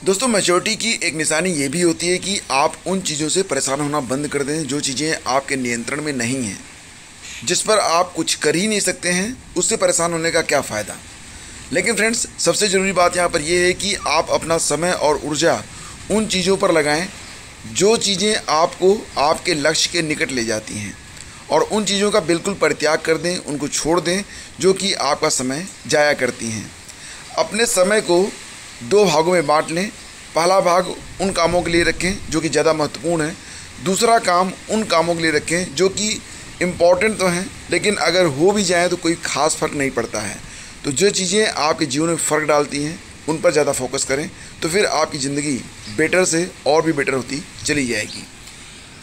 दोस्तों, मैच्योरिटी की एक निशानी ये भी होती है कि आप उन चीज़ों से परेशान होना बंद कर दें जो चीज़ें आपके नियंत्रण में नहीं हैं, जिस पर आप कुछ कर ही नहीं सकते हैं। उससे परेशान होने का क्या फ़ायदा। लेकिन फ्रेंड्स, सबसे ज़रूरी बात यहाँ पर यह है कि आप अपना समय और ऊर्जा उन चीज़ों पर लगाएं जो चीज़ें आपको आपके लक्ष्य के निकट ले जाती हैं, और उन चीज़ों का बिल्कुल परित्याग कर दें, उनको छोड़ दें जो कि आपका समय जाया करती हैं। अपने समय को दो भागों में बांट लें। पहला भाग उन कामों के लिए रखें जो कि ज़्यादा महत्वपूर्ण है। दूसरा काम उन कामों के लिए रखें जो कि इम्पॉर्टेंट तो हैं, लेकिन अगर हो भी जाए तो कोई ख़ास फ़र्क नहीं पड़ता है। तो जो चीज़ें आपके जीवन में फ़र्क डालती हैं उन पर ज़्यादा फोकस करें, तो फिर आपकी ज़िंदगी बेटर से और भी बेटर होती चली जाएगी।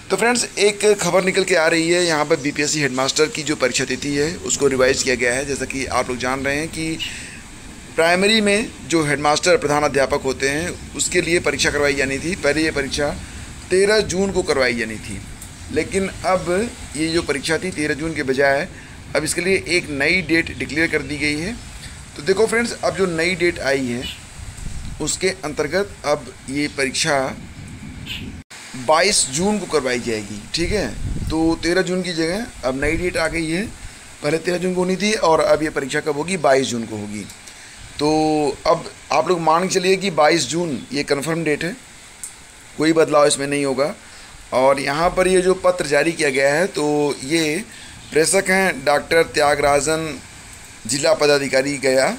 तो फ्रेंड्स, एक खबर निकल के आ रही है यहाँ पर बीपीएससी हेडमास्टर की जो परीक्षा तिथि है उसको रिवाइज़ किया गया है। जैसा कि आप लोग जान रहे हैं कि प्राइमरी में जो हेडमास्टर प्रधान अध्यापक होते हैं उसके लिए परीक्षा करवाई जानी थी। पहले ये परीक्षा 13 जून को करवाई जानी थी, लेकिन अब ये जो परीक्षा थी 13 जून के बजाय अब इसके लिए एक नई डेट डिक्लेयर कर दी गई है। तो देखो फ्रेंड्स, अब जो नई डेट आई है उसके अंतर्गत अब ये परीक्षा 22 जून को करवाई जाएगी। ठीक है, तो 13 जून की जगह अब नई डेट आ गई है। पहले 13 जून को होनी थी और अब ये परीक्षा कब होगी, 22 जून को होगी। तो अब आप लोग मान के चलिए कि 22 जून ये कंफर्म डेट है, कोई बदलाव इसमें नहीं होगा। और यहाँ पर ये जो पत्र जारी किया गया है तो ये प्रेषक हैं डॉक्टर त्यागराजन, जिला पदाधिकारी गया,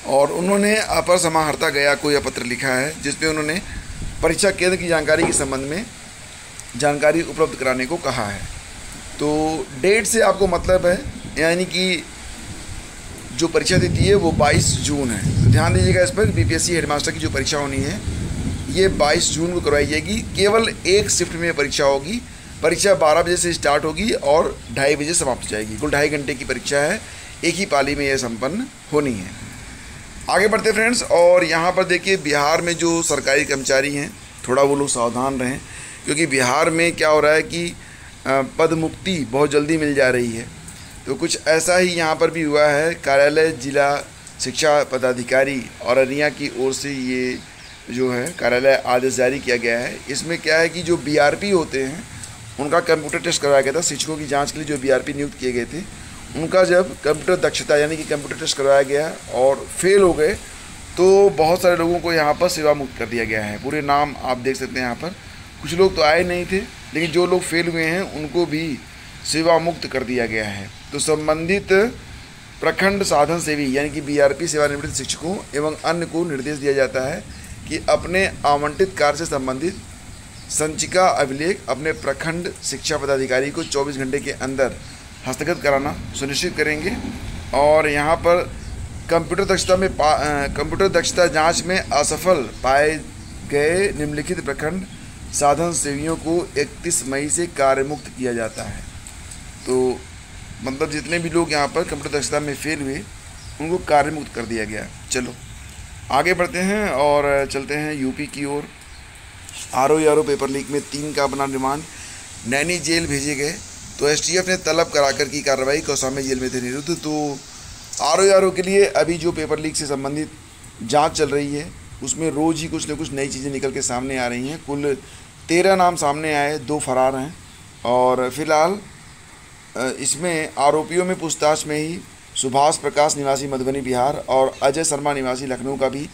और उन्होंने अपर समाहर्ता गया को यह पत्र लिखा है जिसमें उन्होंने परीक्षा केंद्र की जानकारी के संबंध में जानकारी उपलब्ध कराने को कहा है। तो डेट से आपको मतलब है, यानी कि जो परीक्षा तिथि है वो 22 जून है। तो ध्यान दीजिएगा इस पर। बीपीएससी हेडमास्टर की जो परीक्षा होनी है ये 22 जून को करवाई जाएगी। केवल एक शिफ्ट में परीक्षा होगी। परीक्षा 12 बजे से स्टार्ट होगी और 2:30 बजे समाप्त हो जाएगी। कुल 2.5 घंटे की परीक्षा है, एक ही पाली में यह संपन्न होनी है। आगे बढ़ते फ्रेंड्स, और यहाँ पर देखिए बिहार में जो सरकारी कर्मचारी हैं थोड़ा वो लोग सावधान रहें, क्योंकि बिहार में क्या हो रहा है कि पद मुक्ति बहुत जल्दी मिल जा रही है। तो कुछ ऐसा ही यहाँ पर भी हुआ है। कार्यालय जिला शिक्षा पदाधिकारी औरैया की ओर से ये जो है कार्यालय आदेश जारी किया गया है। इसमें क्या है कि जो बीआरपी होते हैं उनका कंप्यूटर टेस्ट करवाया गया था। शिक्षकों की जांच के लिए जो बीआरपी नियुक्त किए गए थे उनका जब कंप्यूटर दक्षता यानी कि कंप्यूटर टेस्ट करवाया गया और फेल हो गए तो बहुत सारे लोगों को यहाँ पर सेवा मुक्त कर दिया गया है। पूरे नाम आप देख सकते हैं यहाँ पर। कुछ लोग तो आए नहीं थे, लेकिन जो लोग फेल हुए हैं उनको भी सेवा मुक्त कर दिया गया है। तो संबंधित प्रखंड साधन सेवी यानी कि बीआरपी सेवानिवृत्त शिक्षकों एवं अन्य को निर्देश दिया जाता है कि अपने आवंटित कार्य से संबंधित संचिका अभिलेख अपने प्रखंड शिक्षा पदाधिकारी को 24 घंटे के अंदर हस्तगत कराना सुनिश्चित करेंगे। और यहाँ पर कंप्यूटर दक्षता जांच में असफल पाए गए निम्नलिखित प्रखंड साधन सेवियों को 31 मई से कार्य मुक्त किया जाता है। तो मतलब जितने भी लोग यहाँ पर कंप्यूटर दक्षता में फेल हुए उनको कार्य मुक्त कर दिया गया। चलो आगे बढ़ते हैं और चलते हैं यूपी की ओर। आरओ पेपर लीक में 3 का अपना रिमांड नैनी जेल भेजे गए। तो एसटीएफ ने तलब कराकर की कार्रवाई, कौसाम्बी जेल में थे निरुद्ध। तो आरओ के लिए अभी जो पेपर लीक से संबंधित जांच चल रही है उसमें रोज़ ही कुछ न कुछ नई चीज़ें निकल के सामने आ रही हैं। कुल 13 नाम सामने आए, 2 फरार हैं, और फिलहाल इसमें आरोपियों में पूछताछ में ही सुभाष प्रकाश निवासी मधुबनी बिहार और अजय शर्मा निवासी लखनऊ का भी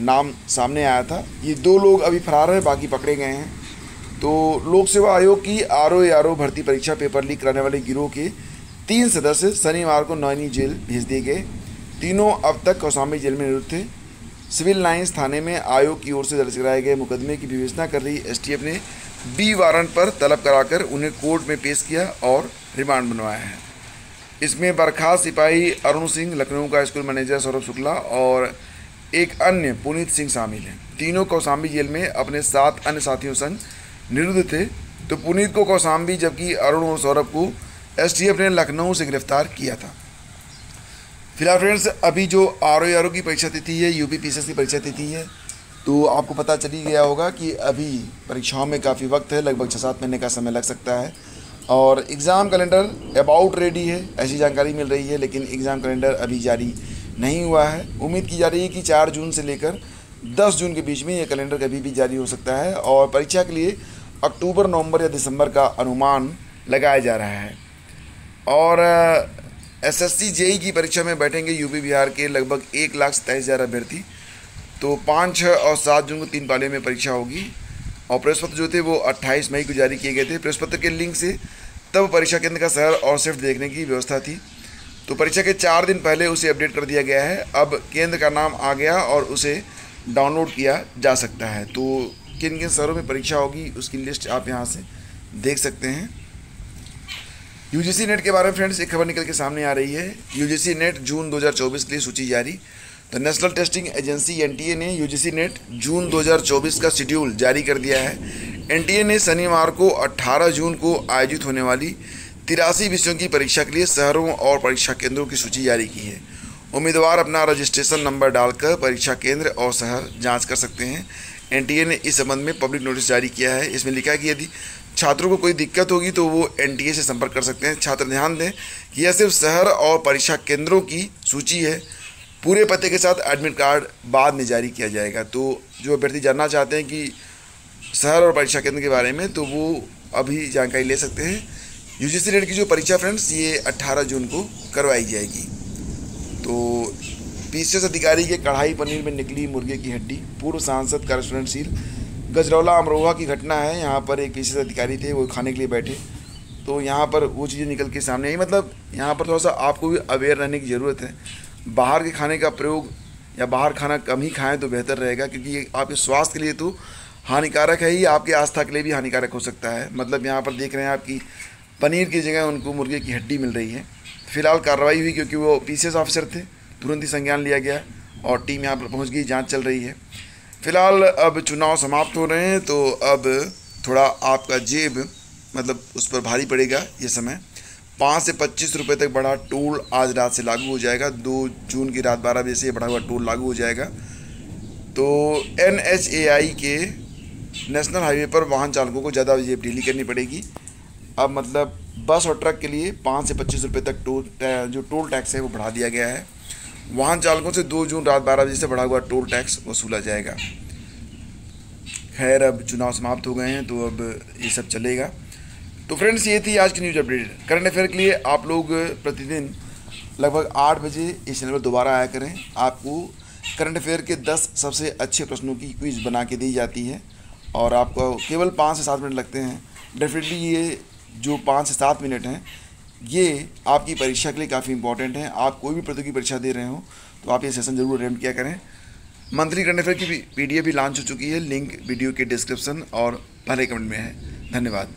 नाम सामने आया था। ये 2 लोग अभी फरार हैं, बाकी पकड़े गए हैं। तो लोक सेवा आयोग की आरओ भर्ती परीक्षा पेपर लीक कराने वाले गिरोह के 3 सदस्य शनिवार को नैनी जेल भेज दिए गए। तीनों अब तक कौसाम्बी जेल में निरुद्ध थे। सिविल लाइंस थाने में आयोग की ओर से दर्ज कराए गए मुकदमे की विवेचना कर रही एसटीएफ ने बी वारंट पर तलब कराकर उन्हें कोर्ट में पेश किया और रिमांड बनवाया है। इसमें बर्खास्त सिपाही अरुण सिंह, लखनऊ का स्कूल मैनेजर सौरभ शुक्ला और एक अन्य पुनीत सिंह शामिल हैं। तीनों कौसाम्बी जेल में अपने 7 अन्य साथियों संग निरुद्ध थे। तो पुनीत को कौसाम्बी जबकि अरुण और सौरभ को एसटीएफ ने लखनऊ से गिरफ्तार किया था। फिलहाल फ्रेंड्स, अभी जो आरओ की परीक्षा तिथि है, यूपी पीसीएस की परीक्षा तिथि है, तो आपको पता चल ही गया होगा कि अभी परीक्षाओं में काफ़ी वक्त है, लगभग 6-7 महीने का समय लग सकता है। और एग्ज़ाम कैलेंडर अबाउट रेडी है ऐसी जानकारी मिल रही है, लेकिन एग्ज़ाम कैलेंडर अभी जारी नहीं हुआ है। उम्मीद की जा रही है कि 4 जून से लेकर 10 जून के बीच में ये कैलेंडर कभी भी जारी हो सकता है और परीक्षा के लिए अक्टूबर, नवंबर या दिसंबर का अनुमान लगाया जा रहा है। और एसएससी जेई की परीक्षा में बैठेंगे यूपी बिहार के लगभग 1,27,000 अभ्यर्थी। तो 5, 6 और 7 जून को 3 पालियों में परीक्षा होगी और प्रवेश पत्र जो थे वो 28 मई को जारी किए गए थे। प्रवेश पत्र के लिंक से तब परीक्षा केंद्र का शहर और शिफ्ट देखने की व्यवस्था थी। तो परीक्षा के 4 दिन पहले उसे अपडेट कर दिया गया है। अब केंद्र का नाम आ गया और उसे डाउनलोड किया जा सकता है। तो किन किन शहरों में परीक्षा होगी उसकी लिस्ट आप यहाँ से देख सकते हैं। यूजीसी नेट के बारे में फ्रेंड्स एक खबर निकल के सामने आ रही है। यूजीसी नेट जून 2024 के लिए सूची जारी। तो नेशनल टेस्टिंग एजेंसी एनटीए ने यूजीसी नेट जून 2024 का शेड्यूल जारी कर दिया है। एनटीए ने शनिवार को 18 जून को आयोजित होने वाली 83 विषयों की परीक्षा के लिए शहरों और परीक्षा केंद्रों की सूची जारी की है। उम्मीदवार अपना रजिस्ट्रेशन नंबर डालकर परीक्षा केंद्र और शहर जांच कर सकते हैं। एनटीए ने इस संबंध में पब्लिक नोटिस जारी किया है। इसमें लिखा है कि यदि छात्रों को कोई दिक्कत होगी तो वो एनटीए से संपर्क कर सकते हैं। छात्र ध्यान दें कि यह सिर्फ शहर और परीक्षा केंद्रों की सूची है। पूरे पते के साथ एडमिट कार्ड बाद में जारी किया जाएगा। तो जो अभ्यर्थी जानना चाहते हैं कि शहर और परीक्षा केंद्र के बारे में तो वो अभी जानकारी ले सकते हैं। यूजीसी नेट की जो परीक्षा फ्रेंड्स ये 18 जून को करवाई जाएगी। तो पीसीएस अधिकारी के कढ़ाई पनीर में निकली मुर्गे की हड्डी। पूर्व सांसद कॉरेस्पोंडेंट गजरौला अमरोहा की घटना है। यहाँ पर एक पीसीएस अधिकारी थे, वो खाने के लिए बैठे तो यहाँ पर वो चीज़ें निकल के सामने आई। मतलब यहाँ पर थोड़ा सा आपको भी अवेयर रहने की ज़रूरत है। बाहर के खाने का प्रयोग या बाहर खाना कम ही खाएं तो बेहतर रहेगा, क्योंकि ये आपके स्वास्थ्य के लिए तो हानिकारक है ही, आपके आस्था के लिए भी हानिकारक हो सकता है। मतलब यहाँ पर देख रहे हैं आपकी पनीर की जगह उनको मुर्गे की हड्डी मिल रही है। फिलहाल कार्रवाई हुई क्योंकि वो पीसीएस ऑफिसर थे, तुरंत ही संज्ञान लिया गया और टीम यहाँ पर पहुँच गई, जाँच चल रही है। फिलहाल अब चुनाव समाप्त हो रहे हैं तो अब थोड़ा आपका जेब मतलब उस पर भारी पड़ेगा। ये समय 5 से 25 रुपये तक बढ़ा टोल आज रात से लागू हो जाएगा। 2 जून की रात 12 बजे से बढ़ा हुआ टोल लागू हो जाएगा। तो NHAI के नेशनल हाईवे पर वाहन चालकों को ज़्यादा जेब ढीली करनी पड़ेगी। अब मतलब बस और ट्रक के लिए 5 से 25 रुपये तक जो टोल टैक्स है वो बढ़ा दिया गया है। वाहन चालकों से 2 जून रात 12 बजे से बढ़ा हुआ टोल टैक्स वसूला जाएगा। खैर अब चुनाव समाप्त हो गए हैं तो अब ये सब चलेगा। तो फ्रेंड्स ये थी आज की न्यूज़ अपडेट। करंट अफेयर के लिए आप लोग प्रतिदिन लगभग 8 बजे इस चैनल पर दोबारा आया करें। आपको करंट अफेयर के 10 सबसे अच्छे प्रश्नों की क्विज बना के दी जाती है और आपको केवल 5 से 7 मिनट लगते हैं। डेफिनेटली ये जो 5 से 7 मिनट हैं ये आपकी परीक्षा के लिए काफ़ी इंपॉर्टेंट है। आप कोई भी प्रतियोगी परीक्षा दे रहे हो तो आप ये सेशन जरूर अटेम्प्ट किया करें। मंथली करंट अफेयर की PDF भी लॉन्च हो चुकी है। लिंक वीडियो के डिस्क्रिप्शन और पहले कमेंट में है। धन्यवाद।